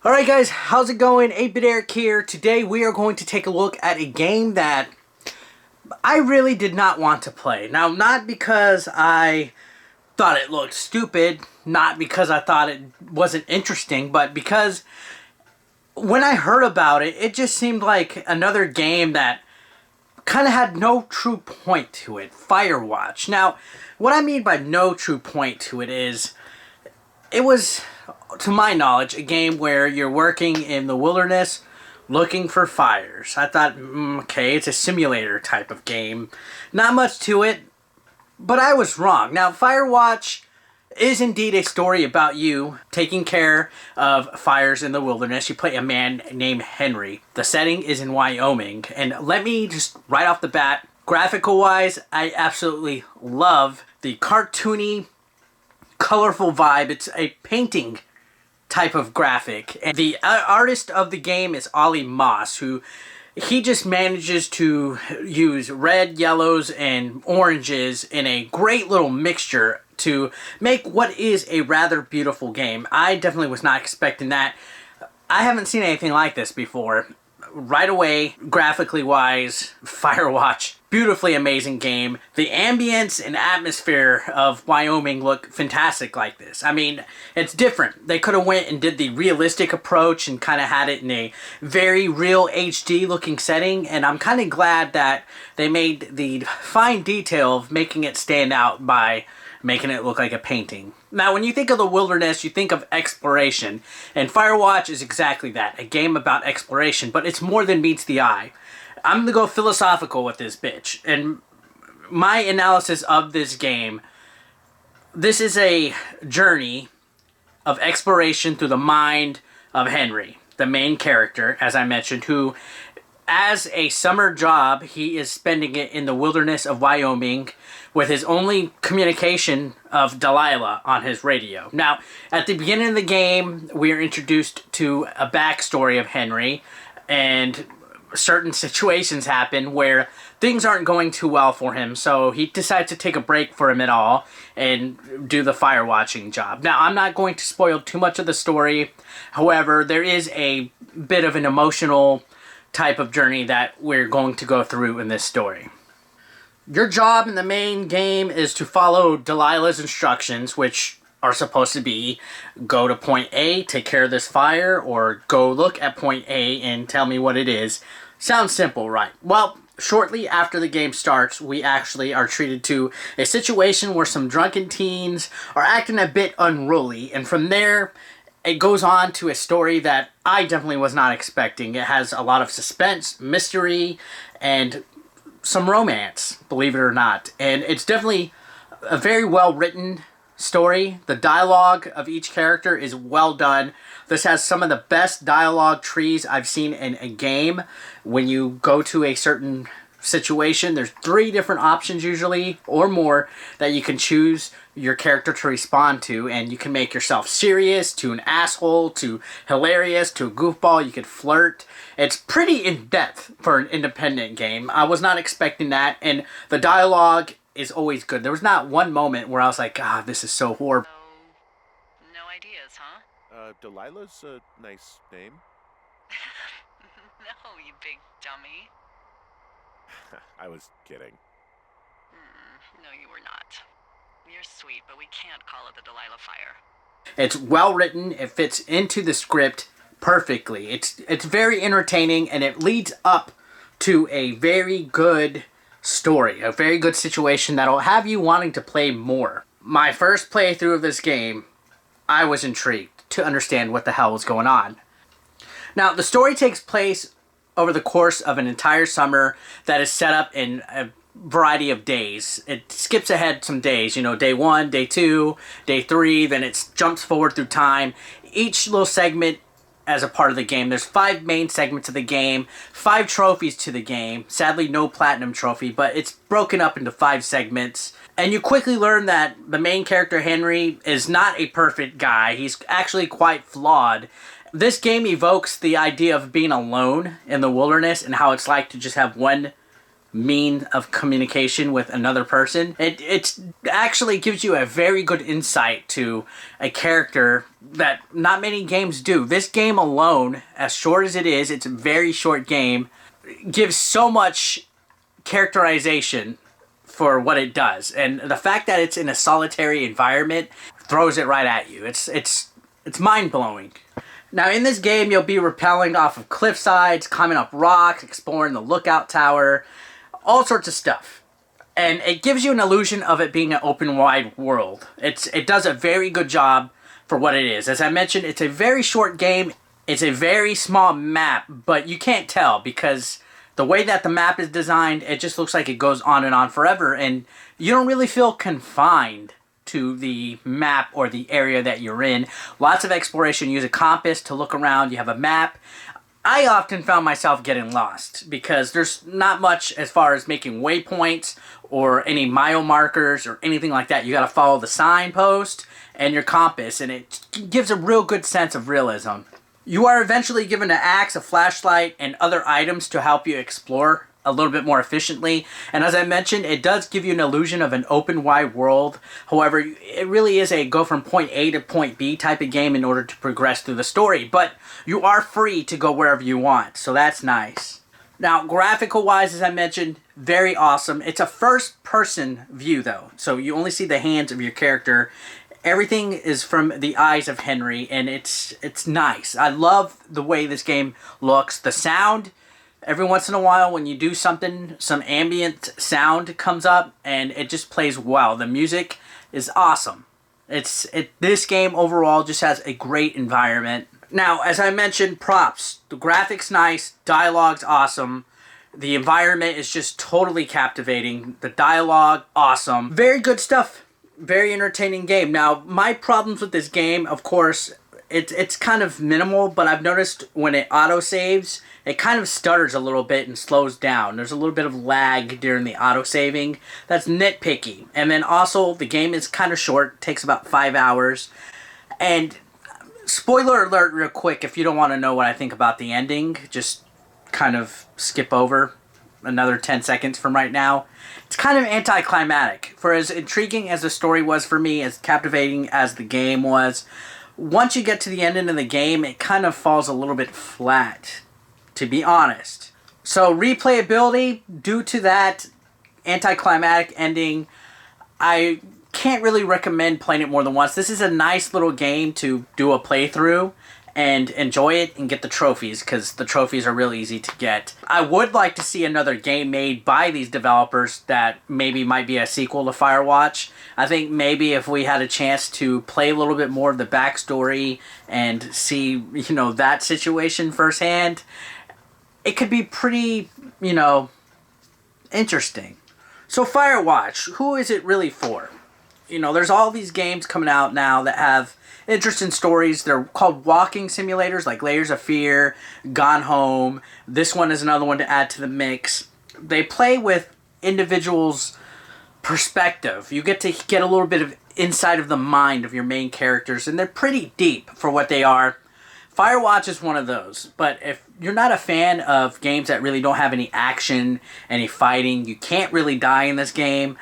Alright guys, how's it going? 8-Bit Eric here. Today we are going to take a look at a game that I really did not want to play. Now, not because I thought it looked stupid, not because I thought it wasn't interesting, but because when I heard about it, it just seemed like another game that kind of had no true point to it. Firewatch. Now, what I mean by no true point to it is, it was, to my knowledge, a game where you're working in the wilderness looking for fires. I thought, okay, it's a simulator type of game. Not much to it, but I was wrong. Now, Firewatch is indeed a story about you taking care of fires in the wilderness. You play a man named Henry. The setting is in Wyoming. And let me just, right off the bat, graphical-wise, I absolutely love the cartoony, colorful vibe. It's a painting type of graphic. And the artist of the game is Ollie Moss, who he just manages to use red, yellows, and oranges in a great little mixture to make what is a rather beautiful game. I definitely was not expecting that. I haven't seen anything like this before. Right away, graphically wise, Firewatch, beautifully amazing game. The ambience and atmosphere of Wyoming look fantastic like this. I mean, it's different. They could have went and did the realistic approach and kind of had it in a very real HD looking setting, and I'm kind of glad that they made the fine detail of making it stand out by making it look like a painting. Now, when you think of the wilderness, you think of exploration, and Firewatch is exactly that, a game about exploration, but it's more than meets the eye. I'm gonna go philosophical with this bitch, and my analysis of this game, this is a journey of exploration through the mind of Henry, the main character, as I mentioned, who, as a summer job, he is spending it in the wilderness of Wyoming with his only communication of Delilah on his radio. Now, at the beginning of the game, we are introduced to a backstory of Henry, and certain situations happen where things aren't going too well for him, so he decides to take a break from it all and do the fire watching job. Now, I'm not going to spoil too much of the story. However, there is a bit of an emotional type of journey that we're going to go through in this story. Your job in the main game is to follow Delilah's instructions, which are supposed to be go to point A, take care of this fire, or go look at point A and tell me what it is. Sounds simple, right? Well, shortly after the game starts, we actually are treated to a situation where some drunken teens are acting a bit unruly, and from there, it goes on to a story that I definitely was not expecting. It has a lot of suspense, mystery, and some romance, believe it or not. And it's definitely a very well written story. The dialogue of each character is well done. This has some of the best dialogue trees I've seen in a game. When you go to a certain situation, there's 3 different options usually, or more, that you can choose your character to respond to, and you can make yourself serious, to an asshole, to hilarious, to a goofball. You could flirt. It's pretty in-depth for an independent game. I was not expecting that, and the dialogue is always good. There was not one moment where I was like, this is so horrible. No ideas, huh? Delilah's a nice name. No, you big dummy. I was kidding. No, you were not. You're sweet, but we can't call it the Delilah Fire. It's well written. It fits into the script perfectly. It's very entertaining, and it leads up to a very good story, a very good situation that'll have you wanting to play more. My first playthrough of this game, I was intrigued to understand what the hell was going on. Now, the story takes place over the course of an entire summer that is set up in a variety of days. It skips ahead some days, day 1, day 2, day 3, then it jumps forward through time. Each little segment as a part of the game. There's 5 main segments of the game, 5 trophies to the game. Sadly, no platinum trophy, but it's broken up into 5 segments. And you quickly learn that the main character, Henry, is not a perfect guy. He's actually quite flawed. This game evokes the idea of being alone in the wilderness and how it's like to just have one mean of communication with another person. It actually gives you a very good insight to a character that not many games do. This game alone, as short as it is, it's a very short game, gives so much characterization for what it does. And the fact that it's in a solitary environment throws it right at you. It's mind-blowing. Now, in this game, you'll be rappelling off of cliff sides, climbing up rocks, exploring the lookout tower, all sorts of stuff. And it gives you an illusion of it being an open wide world. It does a very good job for what it is. As I mentioned, it's a very short game. It's a very small map, but you can't tell because the way that the map is designed, it just looks like it goes on and on forever, and you don't really feel confined to the map or the area that you're in. Lots of exploration. Use a compass to look around. You have a map. I often found myself getting lost because there's not much as far as making waypoints or any mile markers or anything like that. You got to follow the signpost and your compass, and it gives a real good sense of realism. You are eventually given an axe, a flashlight, and other items to help you explore a little bit more efficiently. And as I mentioned, it does give you an illusion of an open wide world. However, it really is a go from point A to point B type of game in order to progress through the story. But you are free to go wherever you want, so that's nice. Now, graphical wise, as I mentioned, very awesome. It's a first person view though, so you only see the hands of your character. Everything is from the eyes of Henry, and it's nice. I love the way this game looks. The sound, every once in a while when you do something, some ambient sound comes up, and it just plays well. The music is awesome. This game overall just has a great environment. Now, as I mentioned, props. The graphics nice, dialogue's awesome. The environment is just totally captivating. The dialogue, awesome. Very good stuff. Very entertaining game. Now, my problems with this game, of course, it's kind of minimal, but I've noticed when it auto-saves, it kind of stutters a little bit and slows down. There's a little bit of lag during the auto-saving. That's nitpicky. And then also, the game is kind of short. It takes about 5 hours. And spoiler alert real quick, if you don't want to know what I think about the ending, just kind of skip over another 10 seconds from right now. It's kind of anticlimactic. For as intriguing as the story was for me, as captivating as the game was, once you get to the ending of the game, it kind of falls a little bit flat, to be honest. So replayability, due to that anticlimactic ending, I can't really recommend playing it more than once. This is a nice little game to do a playthrough and enjoy it and get the trophies, because the trophies are really easy to get. I would like to see another game made by these developers that maybe might be a sequel to Firewatch. I think maybe if we had a chance to play a little bit more of the backstory and see, that situation firsthand, it could be pretty, interesting. So Firewatch, who is it really for? There's all these games coming out now that have interesting stories. They're called walking simulators, like Layers of Fear, Gone Home. This one is another one to add to the mix. They play with individuals' perspective. You get to get a little bit of inside of the mind of your main characters, and they're pretty deep for what they are. Firewatch is one of those, but if you're not a fan of games that really don't have any action, any fighting, you can't really die in this game,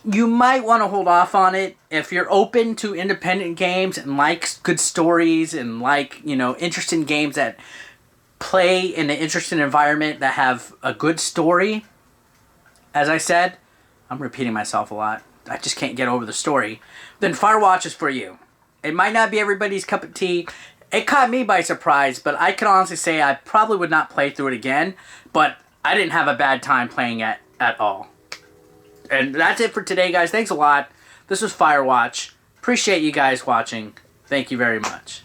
you might want to hold off on it. If you're open to independent games and like good stories and like, interesting games that play in an interesting environment that have a good story, as I said, I'm repeating myself a lot. I just can't get over the story. Then Firewatch is for you. It might not be everybody's cup of tea. It caught me by surprise, but I can honestly say I probably would not play through it again, but I didn't have a bad time playing it at all. And that's it for today, guys. Thanks a lot. This was Firewatch. Appreciate you guys watching. Thank you very much.